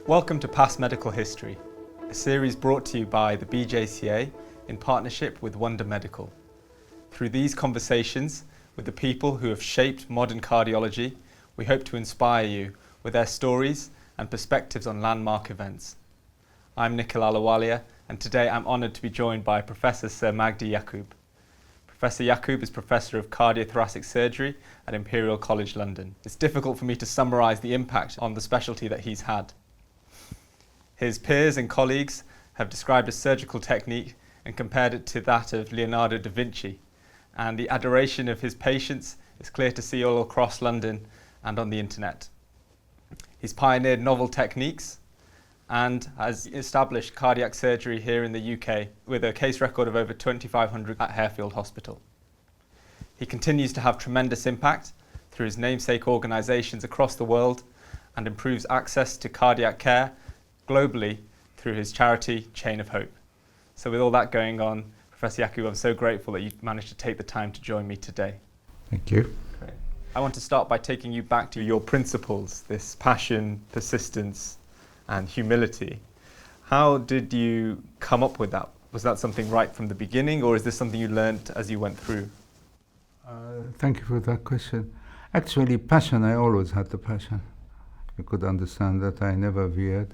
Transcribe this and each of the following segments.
Welcome to Past Medical History, a series brought to you by the BJCA in partnership with Wonder Medical. Through these conversations with the people who have shaped modern cardiology, we hope to inspire you with their stories and perspectives on landmark events. I'm Nikhil Alawalia, and today I'm honoured to be joined by Professor Sir Magdi Yacoub. Professor Yacoub is Professor of Cardiothoracic Surgery at Imperial College London. It's difficult for me to summarise the impact on the specialty that he's had. His peers and colleagues have described his surgical technique and compared it to that of Leonardo da Vinci, and the adoration of his patients is clear to see all across London and on the internet. He's pioneered novel techniques and has established cardiac surgery here in the UK with a case record of over 2,500 at Harefield Hospital. He continues to have tremendous impact through his namesake organisations across the world and improves access to cardiac care globally through his charity Chain of Hope. So with all that going on, Professor Yacoub, I'm so grateful that you managed to take the time to join me today. Thank you. Great. I want to start by taking you back to your principles, this passion, persistence and humility. How did you come up with that? Was that something right from the beginning, or is this something you learned as you went through? Thank you for that question. Actually, passion, I always had the passion. You could understand that I never veered.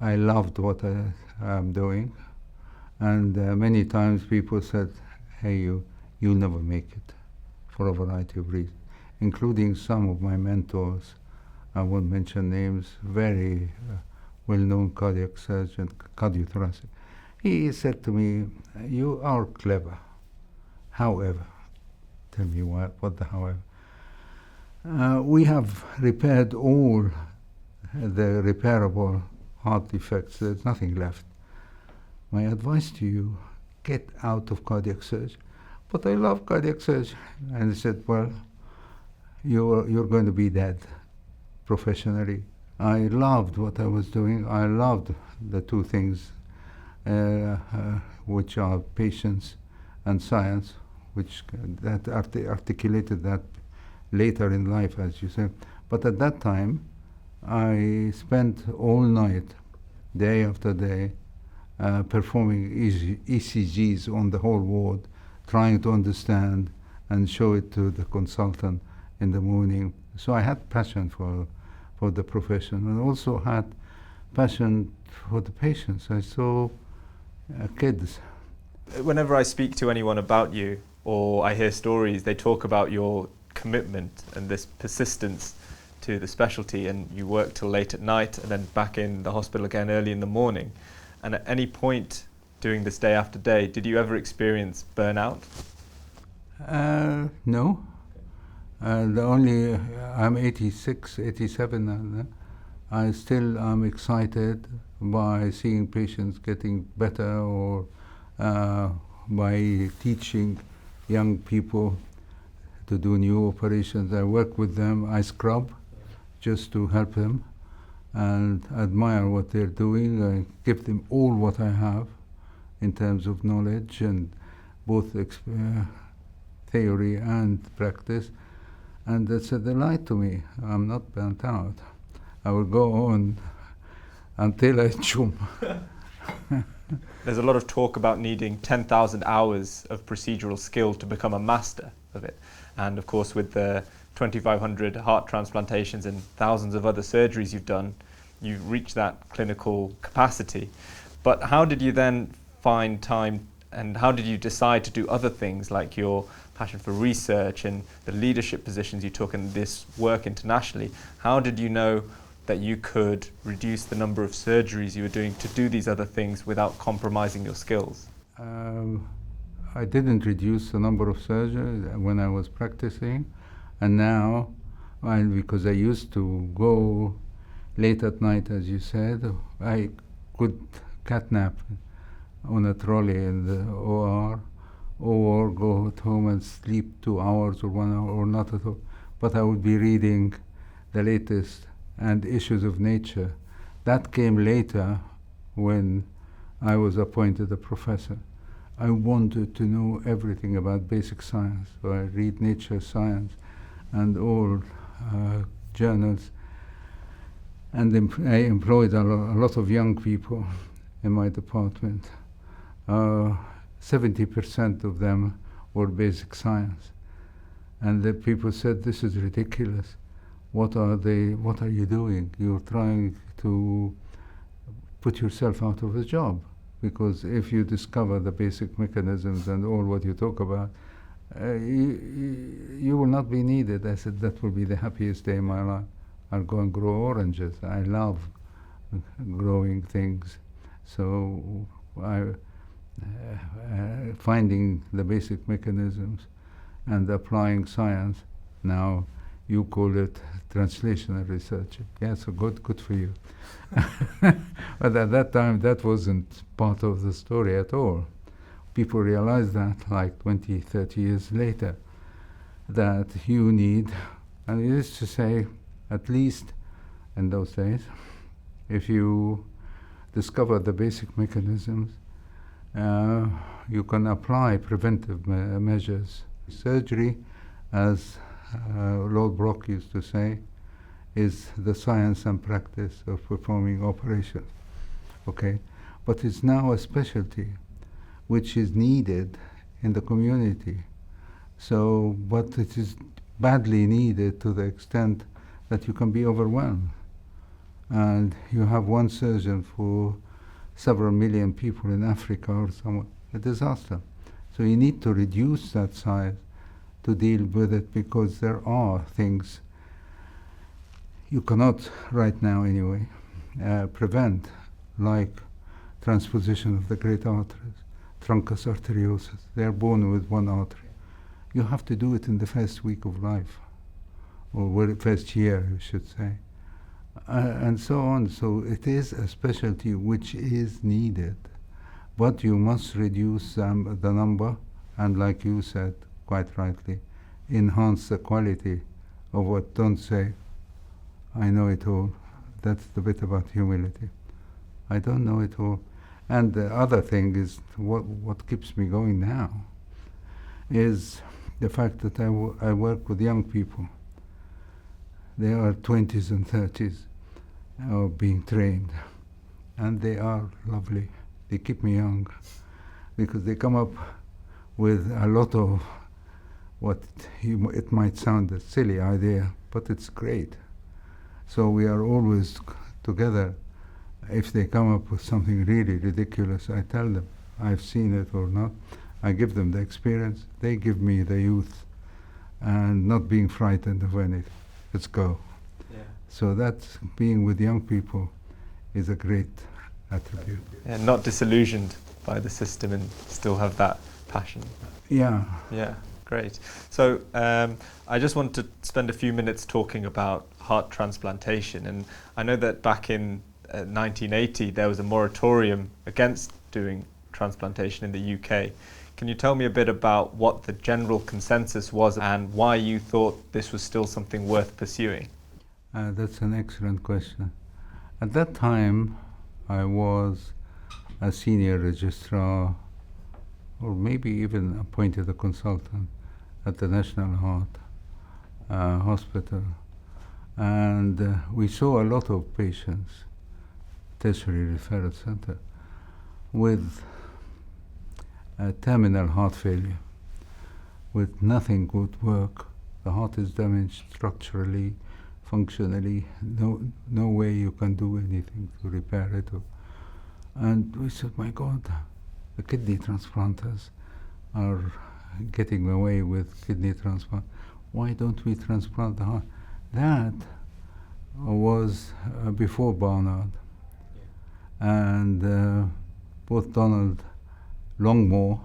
I loved what I am doing, and many times people said, hey, you'll never make it, for a variety of reasons, including some of my mentors. I won't mention names, very well-known cardiac surgeon, cardiothoracic. He said to me, you are clever, however. Tell me what the however. We have repaired all the repairable heart defects. There's nothing left. My advice to you, get out of cardiac surgery. But I love cardiac surgery. And he said, well, you're going to be dead professionally. I loved what I was doing. I loved the two things, which are patience and science, which that articulated that later in life, as you said. But at that time, I spent all night, day after day, performing ECGs on the whole ward, trying to understand and show it to the consultant in the morning. So I had passion for the profession, and also had passion for the patients. I saw kids. Whenever I speak to anyone about you, or I hear stories, they talk about your commitment and this persistence to the specialty, and you work till late at night and then back in the hospital again early in the morning. And at any point doing this day after day, did you ever experience burnout? No. I'm 86, 87 now. I still am excited by seeing patients getting better, or by teaching young people to do new operations. I work with them, I scrub just to help them and admire what they're doing. I give them all what I have in terms of knowledge, and both theory and practice. And that's a delight to me. I'm not burnt out. I will go on until I jump. There's a lot of talk about needing 10,000 hours of procedural skill to become a master of it. And of course, with the 2,500 heart transplantations and thousands of other surgeries you've done, you've reached that clinical capacity. But how did you then find time, and how did you decide to do other things like your passion for research and the leadership positions you took in this work internationally? How did you know that you could reduce the number of surgeries you were doing to do these other things without compromising your skills? I didn't reduce the number of surgeries when I was practicing, and now, because I used to go late at night, as you said, I could catnap on a trolley in the OR, or go at home and sleep 2 hours or 1 hour, or not at all. But I would be reading the latest and issues of Nature That came later when I was appointed a professor. I wanted to know everything about basic science, so I read Nature Science and all journals, and I employed a lot of young people in my department. 70% of them were basic science, and the people said, "This is ridiculous. What are you doing? You're trying to put yourself out of a job, because if you discover the basic mechanisms and all what you talk about, you will not be needed." I said, "That will be the happiest day in my life. I'll go and grow oranges. I love growing things." So finding the basic mechanisms and applying science. Now you call it translational research. Yeah, so good for you. But at that time, that wasn't part of the story at all. People realized that like 20, 30 years later, that you need, and it is to say, at least in those days, if you discover the basic mechanisms, you can apply preventive measures. Surgery, as Lord Brock used to say, is the science and practice of performing operations. Okay, but it's now a specialty which is needed in the community. So, but it is badly needed to the extent that you can be overwhelmed. And you have one surgeon for several million people in Africa or somewhere, a disaster. So you need to reduce that size to deal with it, because there are things you cannot, right now anyway, prevent, like transposition of the great arteries, truncus arteriosus. They are born with one artery. You have to do it in the first week of life, or first year, you should say, and so on. So it is a specialty which is needed, but you must reduce the number, and like you said, quite rightly, enhance the quality of what. Don't say, "I know it all." That's the bit about humility. I don't know it all. And the other thing is, what keeps me going now is the fact that I work with young people. They are 20s and 30s being trained, and they are lovely. They keep me young, because they come up with a lot of what it might sound a silly idea, but it's great. So we are always together. If they come up with something really ridiculous, I tell them, I've seen it or not. I give them the experience. They give me the youth, and not being frightened of anything. Let's go. Yeah. So that's, being with young people is a great attribute. Yeah, not disillusioned by the system, and still have that passion. Yeah. Yeah, great. So I just want to spend a few minutes talking about heart transplantation. And I know that back in 1980 there was a moratorium against doing transplantation in the UK. Can you tell me a bit about what the general consensus was and why you thought this was still something worth pursuing? That's an excellent question. At that time, I was a senior registrar, or maybe even appointed a consultant at the National Heart Hospital. And we saw a lot of patients, tertiary referral center, with terminal heart failure, with nothing would work. The heart is damaged structurally, functionally, no way you can do anything to repair it. And we said, my God, the kidney transplanters are getting away with kidney transplant. Why don't we transplant the heart? That was before Barnard. And both Donald Longmore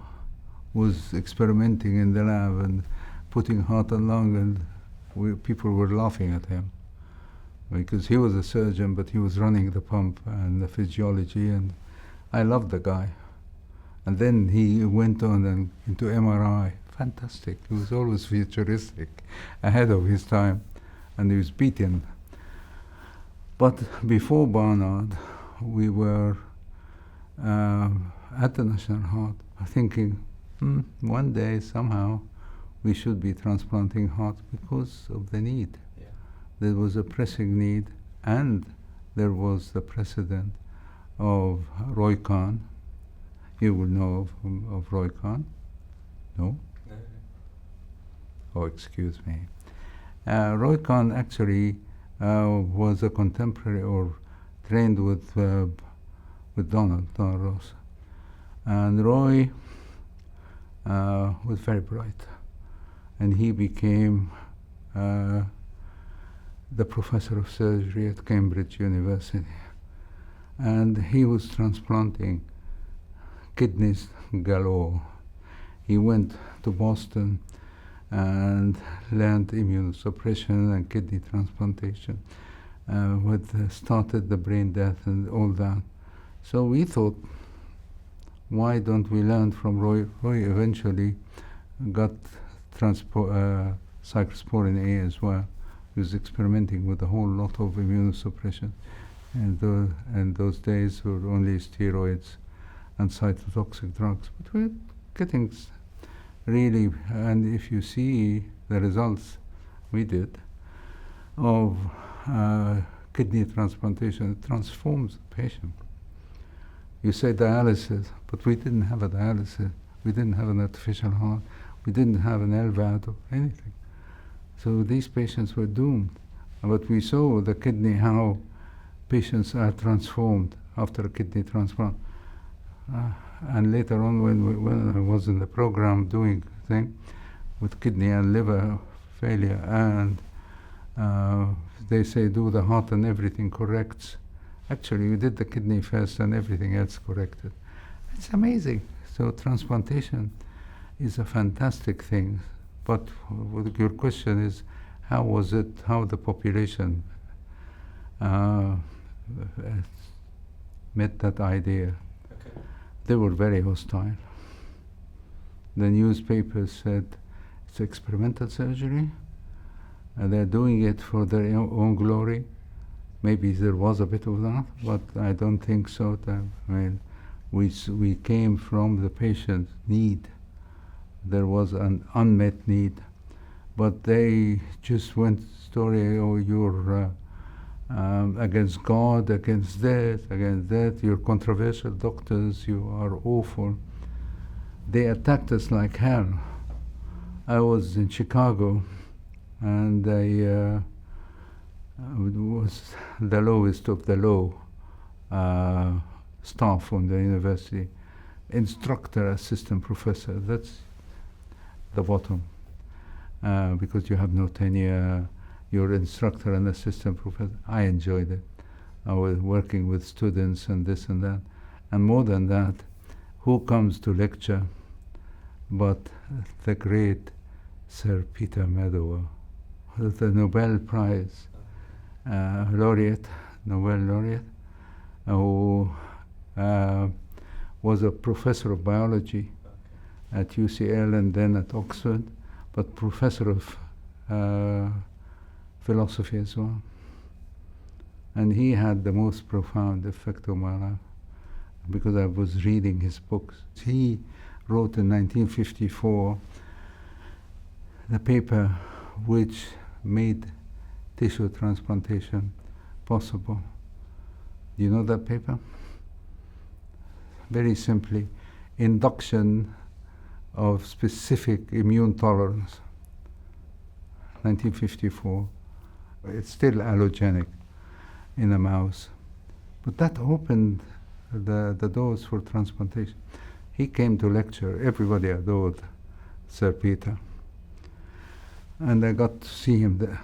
was experimenting in the lab and putting heart and lung, and people were laughing at him because he was a surgeon, but he was running the pump and the physiology, and I loved the guy. And then he went on and into MRI. Fantastic. He was always futuristic, ahead of his time, and he was beaten. But before Barnard, we were at the National Heart thinking, one day somehow we should be transplanting heart because of the need. Yeah. There was a pressing need, and there was the precedent of Roy Khan. You will know of Roy Khan? No? No. Oh, excuse me. Roy Khan actually was a contemporary or trained with Donald Ross. And Roy was very bright. And he became the professor of surgery at Cambridge University. And he was transplanting kidneys galore. He went to Boston and learned immunosuppression and kidney transplantation, started the brain death and all that. So we thought, why don't we learn from Roy? Roy eventually got cyclosporin A as well. He was experimenting with a whole lot of immunosuppression. And those days were only steroids and cytotoxic drugs. But we're getting really, and if you see the results we did of kidney transplantation, it transforms the patient. You say dialysis, but we didn't have a dialysis. We didn't have an artificial heart. We didn't have an LVAD or anything. So these patients were doomed. But we saw the kidney, how patients are transformed after a kidney transplant. And later on, when I was in the program doing thing with kidney and liver failure, and they say do the heart and everything corrects. Actually, we did the kidney first and everything else corrected. It's amazing. So transplantation is a fantastic thing. But your question is, how was it, how the population met that idea? Okay. They were very hostile. The newspapers said it's experimental surgery, and they're doing it for their own glory. Maybe there was a bit of that, but I don't think so. I mean, we came from the patient's need. There was an unmet need, but they just went story, oh, you're against God, against that, you're controversial doctors, you are awful. They attacked us like hell. I was in Chicago, and I was the lowest of the low staff from the university, instructor, assistant professor, that's the bottom, because you have no tenure, you're instructor and assistant professor. I enjoyed it. I was working with students and this and that. And more than that, who comes to lecture but the great Sir Peter Medawar, the Nobel Prize laureate, Nobel laureate, who was a professor of biology at UCL and then at Oxford, but professor of philosophy as well. And he had the most profound effect on my life because I was reading his books. He wrote in 1954 the paper which made tissue transplantation possible. Do you know that paper? Very simply, induction of specific immune tolerance. 1954. It's still allogenic in a mouse. But that opened the doors for transplantation. He came to lecture. Everybody adored Sir Peter. And I got to see him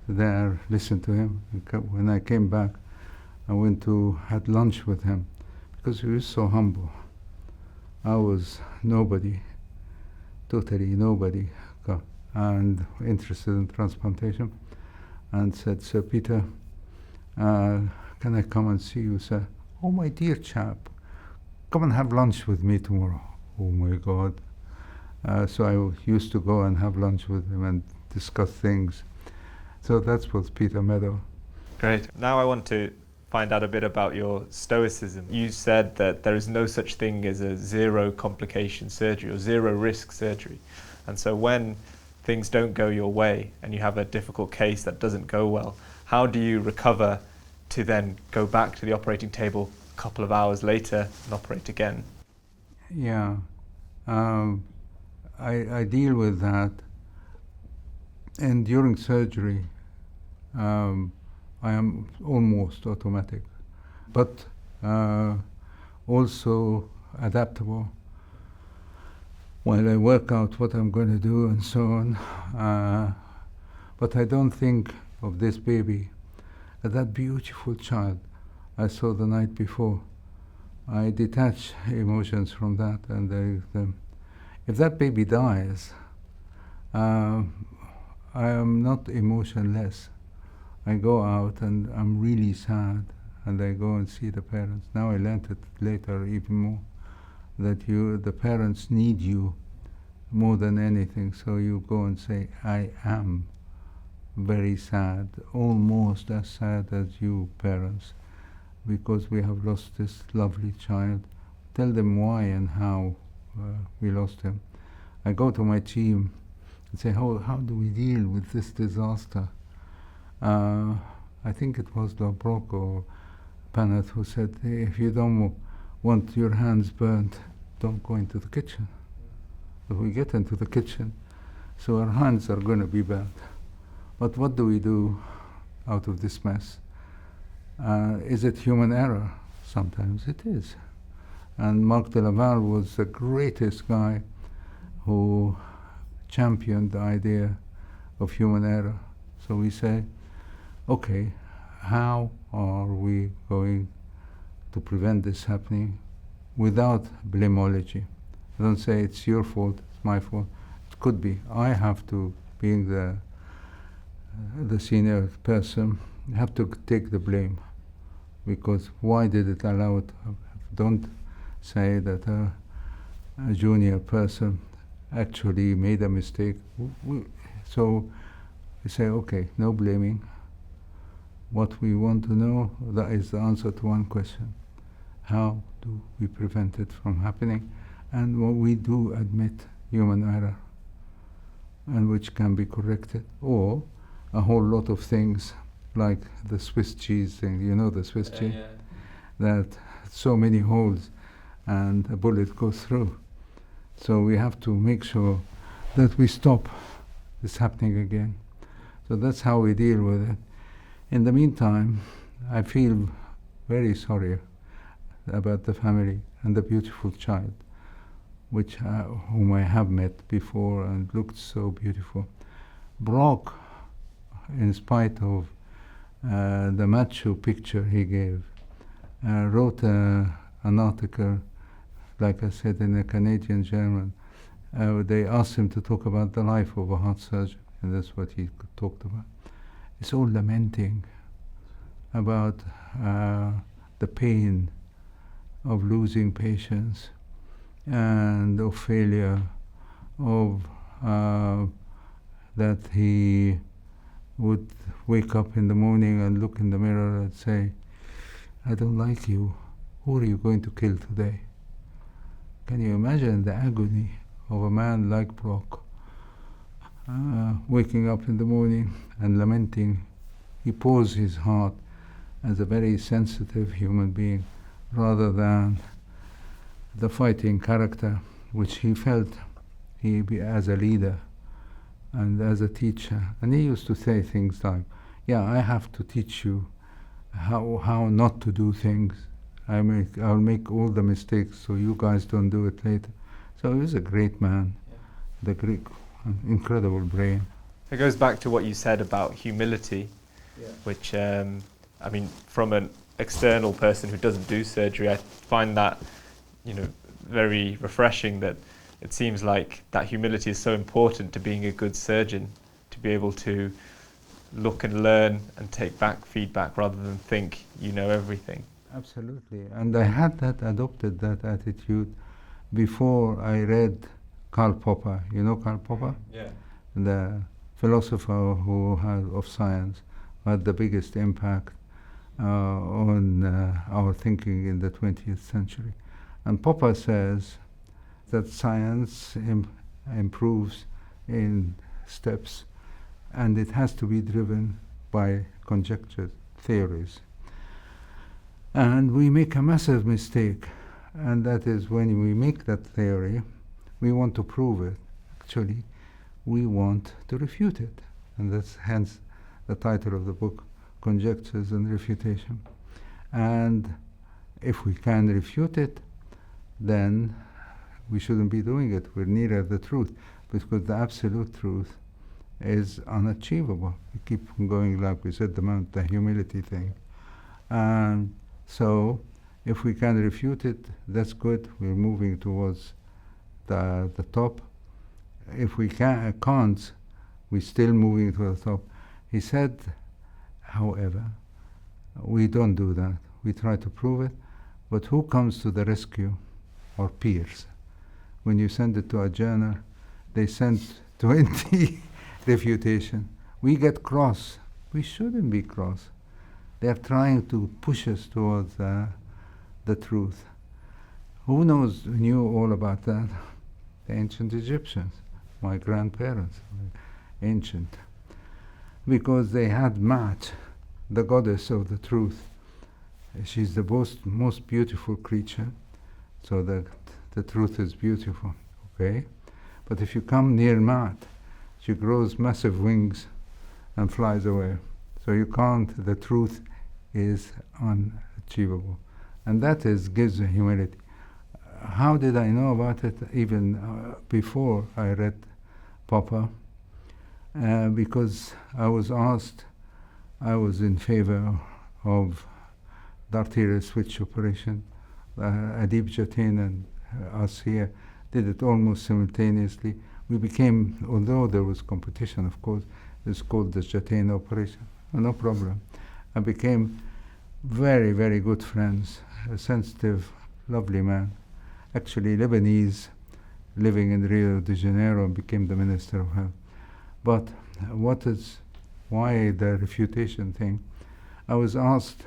there, listen to him. When I came back, I had lunch with him because he was so humble. I was nobody, totally nobody, and interested in transplantation, and said, Sir Peter, can I come and see you, sir? Oh, my dear chap, come and have lunch with me tomorrow. Oh my God. So I used to go and have lunch with him and discuss things. So that was Peter Meadow. Great. Now I want to find out a bit about your stoicism. You said that there is no such thing as a zero complication surgery or zero risk surgery. And so when things don't go your way and you have a difficult case that doesn't go well, how do you recover to then go back to the operating table a couple of hours later and operate again? Yeah, I deal with that. And during surgery, I am almost automatic, but also adaptable. While I work out what I'm going to do and so on, but I don't think of this baby, that beautiful child I saw the night before. I detach emotions from that, and if that baby dies, I am not emotionless. I go out and I'm really sad, and I go and see the parents. Now I learned it later even more, that the parents need you more than anything. So you go and say, I am very sad, almost as sad as you parents, because we have lost this lovely child. Tell them why and how we lost him. I go to my team and say, how do we deal with this disaster? I think it was Prof or Panat who said, hey, if you don't want your hands burnt, don't go into the kitchen. If we get into the kitchen, so our hands are going to be burnt. But what do we do out of this mess? Is it human error? Sometimes it is. And Marc de Laval was the greatest guy who championed the idea of human error. So we say, okay, how are we going to prevent this happening without blameology? I don't say it's your fault, it's my fault. It could be. I have to, being the senior person, have to take the blame. Because why did it allow it? Don't say that a junior person actually made a mistake. So we say, okay, no blaming. What we want to know, that is the answer to one question. How do we prevent it from happening? And what we do admit human error, and which can be corrected, or a whole lot of things like the Swiss cheese thing, you know the Swiss cheese? Yeah. That so many holes and a bullet goes through. So we have to make sure that we stop this happening again. So that's how we deal with it. In the meantime, I feel very sorry about the family and the beautiful child, whom I have met before and looked so beautiful. Brock, in spite of the macho picture he gave, wrote an article, like I said, in a Canadian German. They asked him to talk about the life of a heart surgeon, and that's what he talked about. It's all lamenting about the pain of losing patients and of failure, of that he would wake up in the morning and look in the mirror and say, I don't like you. Who are you going to kill today? Can you imagine the agony of a man like Brock, waking up in the morning and lamenting? He pours his heart as a very sensitive human being, rather than the fighting character which he felt as a leader and as a teacher. And he used to say things like, yeah, I have to teach you how not to do things. I'll make all the mistakes so you guys don't do it later. So he was a great man, the Greek, incredible brain. It goes back to what you said about humility, which, I mean, from an external person who doesn't do surgery, I find that, very refreshing, that it seems like that humility is so important to being a good surgeon, to be able to look and learn and take back feedback rather than think you know everything. Absolutely. And I had adopted that attitude before I read Karl Popper. You know Karl Popper? Yeah. The philosopher of science, had the biggest impact on our thinking in the 20th century. And Popper says that science improves in steps, and it has to be driven by conjectures, theories. And we make a massive mistake, and that is when we make that theory, we want to prove it. Actually, we want to refute it. And that's hence the title of the book, Conjectures and Refutation. And if we can refute it, then we shouldn't be doing it. We're nearer the truth, because the absolute truth is unachievable. We keep on going, like we said, the humility thing. And so if we can refute it, that's good. We're moving towards the top. If we can't, we're still moving to the top. He said, however, we don't do that. We try to prove it, but who comes to the rescue? Our peers. When you send it to a journal, they send 20 refutation. We get cross. We shouldn't be cross. They're trying to push us towards the truth. Who knew all about that? The ancient Egyptians, my grandparents, ancient. Because they had Maat, the goddess of the truth. She's the most beautiful creature, so the truth is beautiful, okay? But if you come near Maat, she grows massive wings and flies away. So you can't, the truth is unachievable. And that gives a humility. How did I know about it even before I read Popper? Because I was asked, I was in favor of the arterial switch operation. Adib Jatin and us here did it almost simultaneously. We became, although there was competition, of course, it's called the Jatin operation. No problem. I became very, very good friends. A sensitive, lovely man. Actually Lebanese, living in Rio de Janeiro, and became the Minister of Health. But why the refutation thing? I was asked,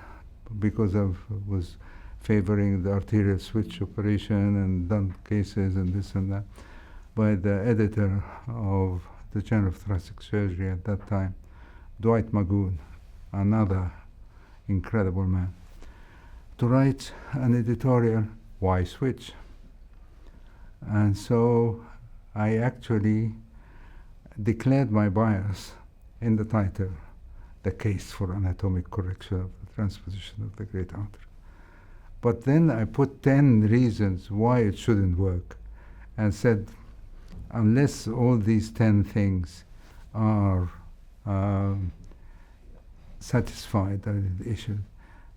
because I was favoring the arterial switch operation and done cases and this and that, by the editor of the Journal of Thoracic Surgery at that time, Dwight Magoon, another incredible man, to write an editorial, why switch? And so I actually declared my bias in the title, The Case for Anatomic Correction of the Transposition of the Great Artery. But then I put 10 reasons why it shouldn't work, and said, unless all these 10 things are satisfied, the issue,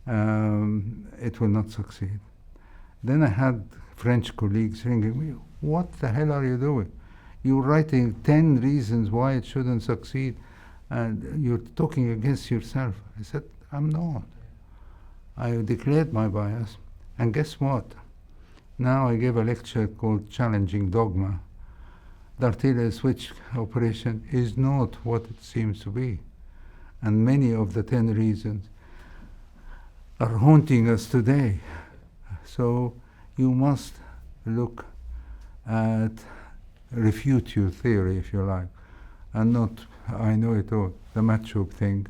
it will not succeed. Then I had French colleagues ringing me, what the hell are you doing? You're writing 10 reasons why it shouldn't succeed, and you're talking against yourself. I said, I'm not. I declared my bias, and guess what? Now I gave a lecture called Challenging Dogma. The arterial switch operation is not what it seems to be. And many of the 10 reasons are haunting us today. So you must look at, refute your theory, if you like, and not, I know it all, the Machoke thing.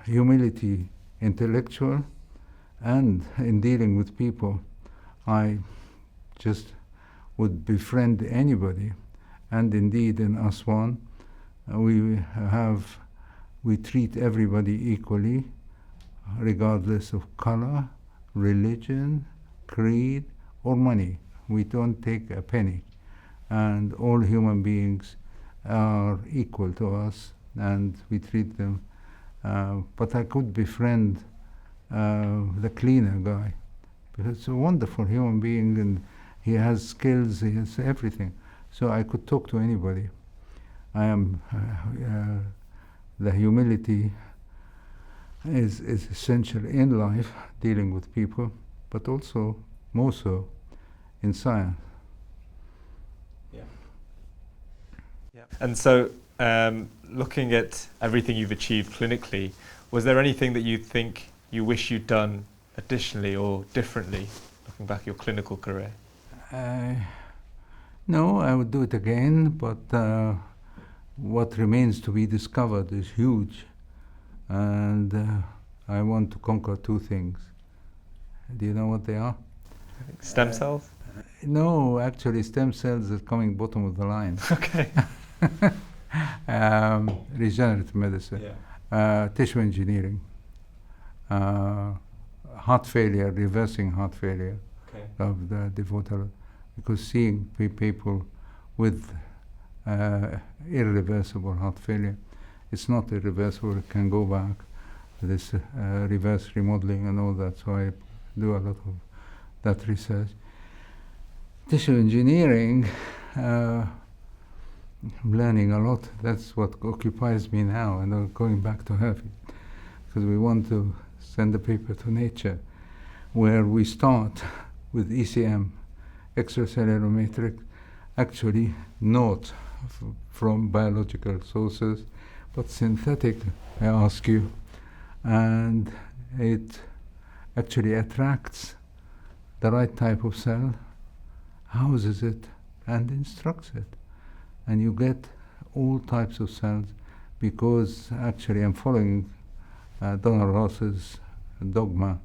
Humility, intellectual, and in dealing with people, I just would befriend anybody. And indeed in Aswan, we treat everybody equally, regardless of color, religion, creed, or money. We don't take a penny. And all human beings are equal to us, and we treat them. But I could befriend the cleaner guy, because he's a wonderful human being, and he has skills, he has everything. So I could talk to anybody. The humility is essential in life, dealing with people, but also, more so, in science. Yeah. And so, looking at everything you've achieved clinically, was there anything that you think you wish you'd done additionally or differently, looking back at your clinical career? No, I would do it again, but what remains to be discovered is huge, and I want to conquer two things. Do you know what they are? I think stem cells? No, actually stem cells are coming bottom of the line. Okay. Regenerative medicine, tissue engineering, heart failure, reversing heart failure of the devoted, because seeing people with irreversible heart failure, it's not irreversible, it can go back. This reverse remodeling and all that, so I do a lot of that research. Tissue engineering, I'm learning a lot. That's what occupies me now, and I'm going back to Harefield, because we want to send a paper to Nature where we start with ECM, extracellular matrix, actually not from biological sources, but synthetic, I ask you, and it actually attracts the right type of cell, houses it, and instructs it. And you get all types of cells, because actually I'm following Donald Ross's dogma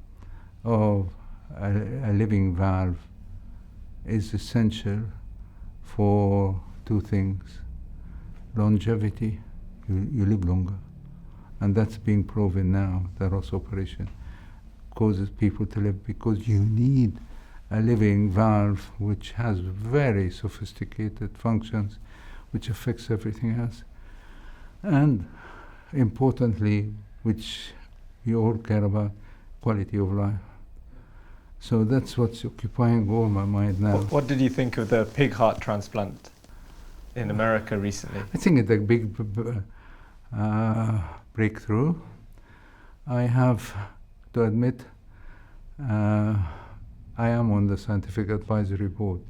of a living valve is essential for two things. Longevity, you live longer, and that's being proven now. The Ross operation causes people to live because you need a living valve which has very sophisticated functions which affects everything else, and importantly, which you all care about, quality of life. So that's what's occupying all my mind now. What did you think of the pig heart transplant in America recently? I think it's a big breakthrough. I have to admit, I am on the scientific advisory board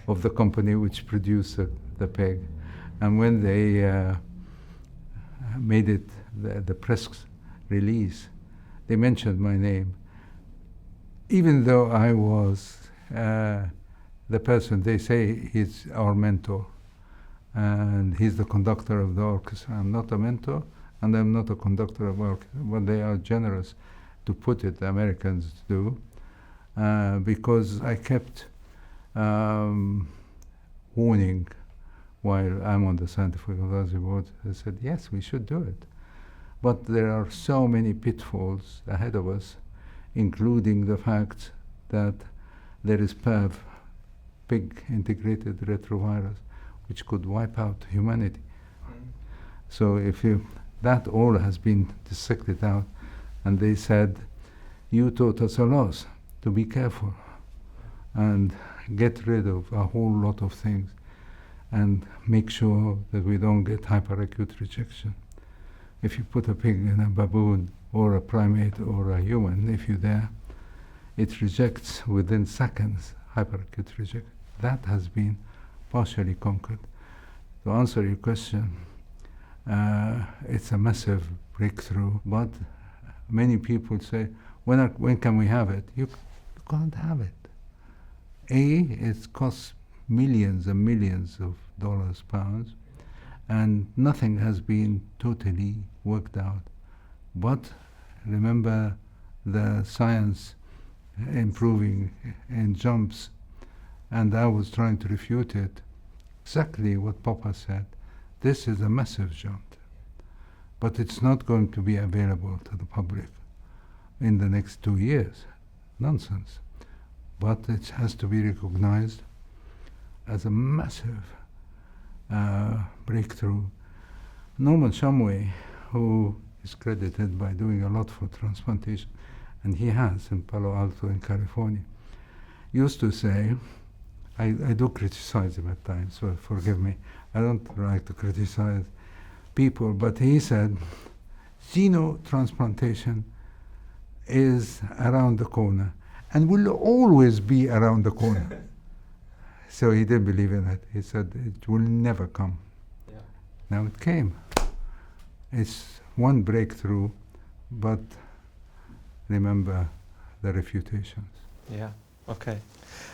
of the company which produced the pig. And when they made it the press release, they mentioned my name. Even though I was the person, they say he's our mentor, and he's the conductor of the orchestra. I'm not a mentor, and I'm not a conductor of orchestra, but they are generous to put it, the Americans do, because I kept warning while I'm on the scientific advisory board. I said, yes, we should do it. But there are so many pitfalls ahead of us, including the fact that there is PEV, pig integrated retrovirus, which could wipe out humanity. So that all has been dissected out, and they said, you taught us a lot to be careful and get rid of a whole lot of things and make sure that we don't get hyperacute rejection. If you put a pig in a baboon or a primate or a human, if you're there, it rejects within seconds, hyperacute rejection. That has been partially conquered. To answer your question, it's a massive breakthrough, but many people say, when can we have it? You can't have it. It costs millions and millions of dollars, pounds, and nothing has been totally worked out. But remember the science improving in jumps, and I was trying to refute it. Exactly what Papa said. This is a massive jump, but it's not going to be available to the public in the next 2 years. Nonsense. But it has to be recognized as a massive breakthrough. Norman Shumway, who is credited by doing a lot for transplantation, and he has in Palo Alto in California, used to say, I do criticize him at times, so forgive me, I don't like to criticize people, but he said, xenotransplantation is around the corner and will always be around the corner. So he didn't believe in it. He said it will never come. Now it came. It's one breakthrough, but remember the refutations. Yeah, okay.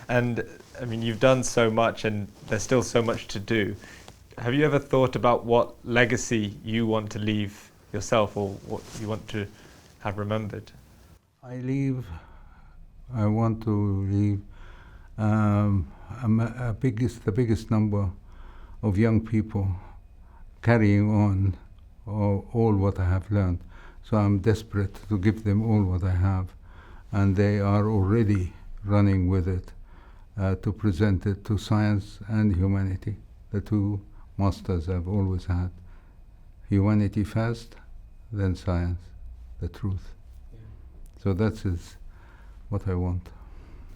And I mean, you've done so much and there's still so much to do. Have you ever thought about what legacy you want to leave yourself, or what you want to have remembered? I want to leave the biggest number of young people carrying on all what I have learned. So I'm desperate to give them all what I have, and they are already running with it to present it to science and humanity, the two masters I've always had. Humanity first, then science, the truth. Yeah. So that is what I want.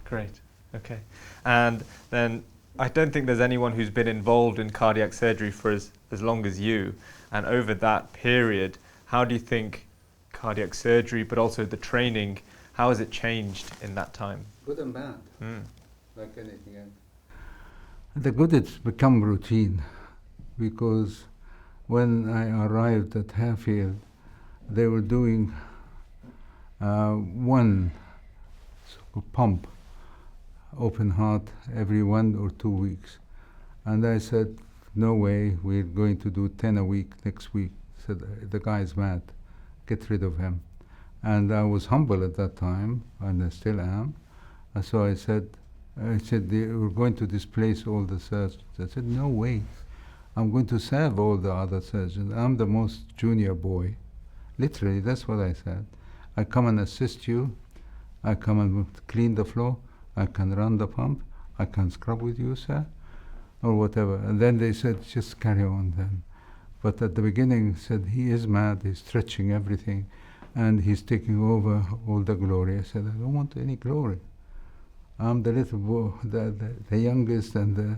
Great, okay. And then I don't think there's anyone who's been involved in cardiac surgery for as long as you. And over that period, how do you think cardiac surgery, but also the training, how has it changed in that time? Good and bad, like anything else. The good, it's become routine, because when I arrived at Harefield, they were doing one pump, open heart, every 1 or 2 weeks. And I said, no way, we're going to do 10 a week next week. Said, the guy's mad, get rid of him. And I was humble at that time, and I still am. And so I said, we're going to displace all the surgeons. I said, no way, I'm going to serve all the other surgeons. I'm the most junior boy. Literally, that's what I said. I come and assist you, I come and clean the floor, I can run the pump, I can scrub with you, sir, or whatever. And then they said, just carry on then. But at the beginning, said, he is mad, he's stretching everything, and he's taking over all the glory. I said, I don't want any glory. I'm the little boy, the youngest, and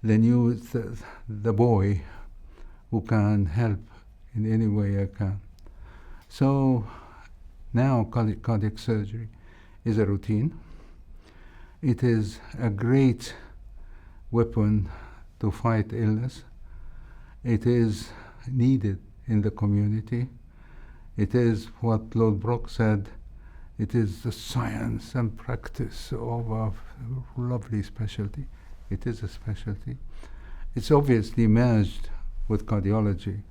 the newest, the boy who can help in any way I can. So now cardiac surgery is a routine. It is a great weapon to fight illness. It is needed in the community. It is what Lord Brock said, it is the science and practice of a lovely specialty. It is a specialty. It's obviously merged with cardiology,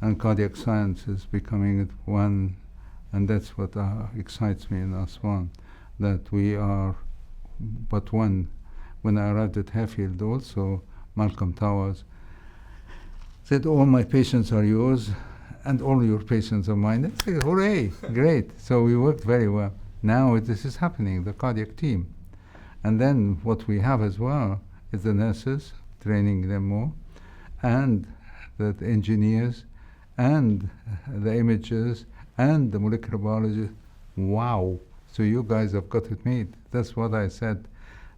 and cardiac science is becoming one, and that's what excites me in Aswan, that we are but one. When I arrived at Harefield also, Malcolm Towers said, all my patients are yours, and all your patients are mine. I said, hooray, great. So we worked very well. Now this is happening, the cardiac team. And then what we have as well is the nurses, training them more, and the engineers, and the imagers, and the molecular biologists. Wow, so you guys have got it made. That's what I said,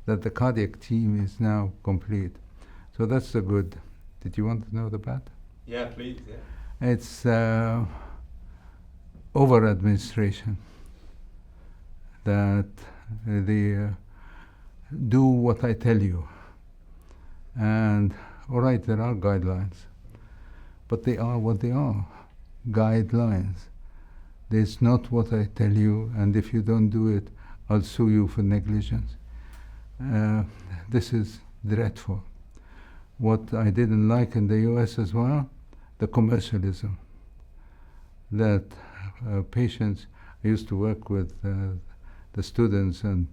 that the cardiac team is now complete. So that's the good. Did you want to know the bad? Yeah, please, yeah. It's over-administration, that they do what I tell you. And all right, there are guidelines, but they are what they are, guidelines. It's not what I tell you, and if you don't do it, I'll sue you for negligence. This is dreadful. What I didn't like in the US as well, the commercialism. That patients, I used to work with the students and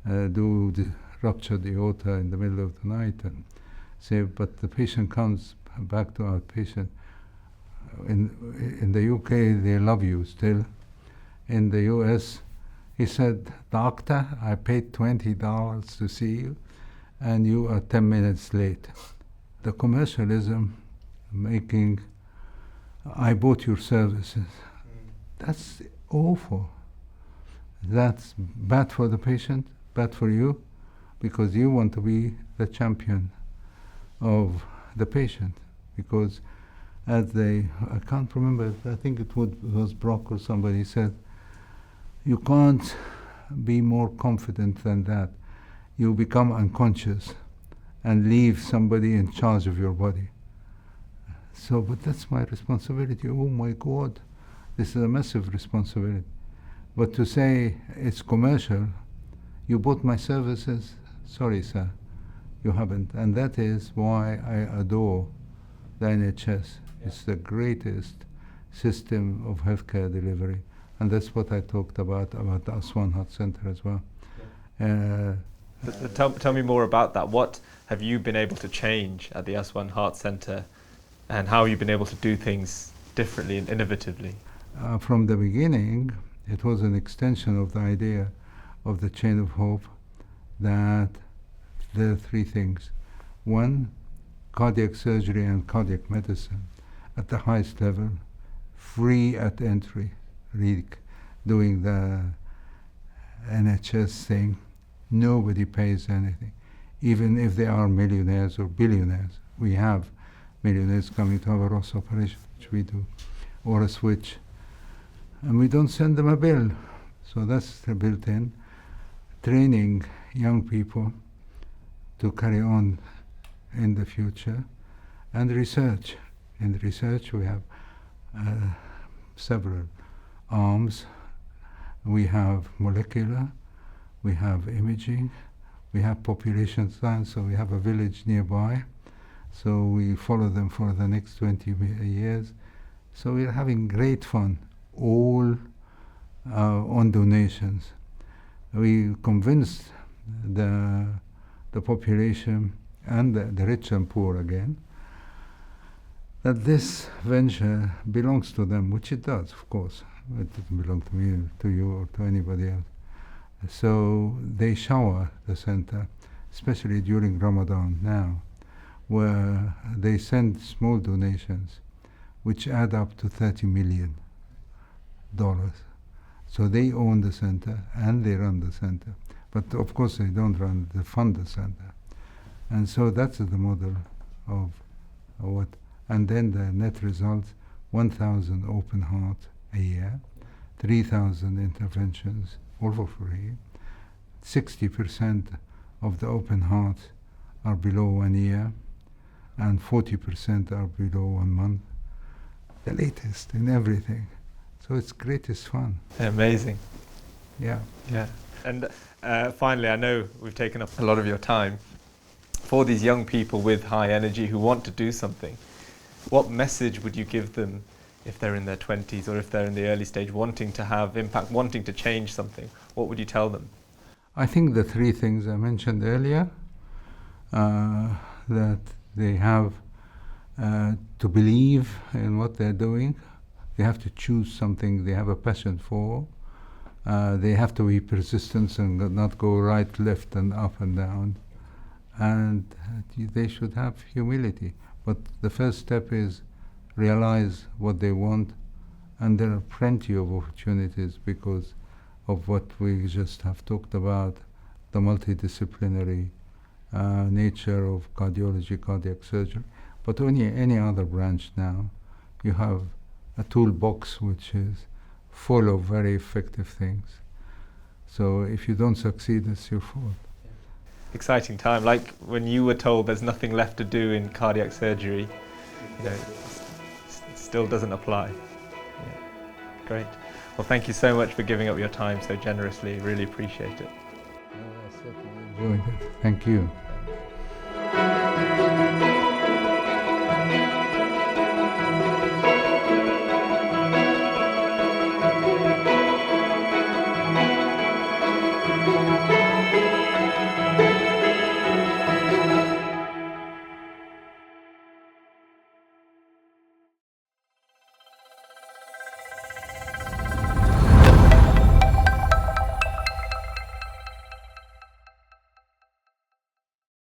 do the ruptured aorta in the middle of the night and say, but the patient comes back to our patient. In the UK, they love you still. In the US, he said, doctor, I paid $20 to see you, and you are 10 minutes late. The commercialism making, I bought your services. That's awful. That's bad for the patient, bad for you, because you want to be the champion of the patient. Because as I can't remember, I think it was Brock or somebody said, you can't be more confident than that. You become unconscious and leave somebody in charge of your body. So, but that's my responsibility. Oh my God, this is a massive responsibility. But to say it's commercial, you bought my services, sorry sir, you haven't. And that is why I adore the NHS. It's the greatest system of healthcare delivery. And that's what I talked about the Aswan Heart Center as well. Tell me more about that. What have you been able to change at the Aswan Heart Center, and how have you been able to do things differently and innovatively? From the beginning, it was an extension of the idea of the chain of hope, that there are three things. One, cardiac surgery and cardiac medicine at the highest level, free at entry, really doing the NHS thing. Nobody pays anything, even if they are millionaires or billionaires. We have millionaires coming to our Ross operation, which we do, or a switch, and we don't send them a bill. So that's built in. Training young people to carry on in the future, and research. In research we have several arms. We have molecular, we have imaging, we have population science, so we have a village nearby, so we follow them for the next 20 years. So we're having great fun, all on donations. We convinced the population and the rich and poor again that this venture belongs to them, which it does, of course. It doesn't belong to me, to you, or to anybody else. So they shower the center, especially during Ramadan now, where they send small donations, which add up to $30 million. So they own the center and they run the center. But of course they don't they fund the center. And so that's the model of what. And then the net results, 1,000 open heart a year, 3,000 interventions, all for free. 60% of the open hearts are below 1 year, and 40% are below 1 month. The latest in everything. So it's greatest fun. Amazing. Yeah. Yeah. And finally, I know we've taken up a lot of your time. For these young people with high energy who want to do something, what message would you give them if they're in their 20s or if they're in the early stage, wanting to have impact, wanting to change something? What would you tell them? I think the three things I mentioned earlier, that they have to believe in what they're doing. They have to choose something they have a passion for. They have to be persistent and not go right, left, and up and down. And they should have humility. But the first step is realize what they want, and there are plenty of opportunities because of what we just have talked about, the multidisciplinary nature of cardiology, cardiac surgery. But any other branch now, you have a toolbox which is full of very effective things. So if you don't succeed, it's your fault. Exciting time. Like when you were told there's nothing left to do in cardiac surgery, it still doesn't apply. Yeah. Great. Well, thank you so much for giving up your time so generously. Really appreciate it. I certainly enjoyed it. Thank you.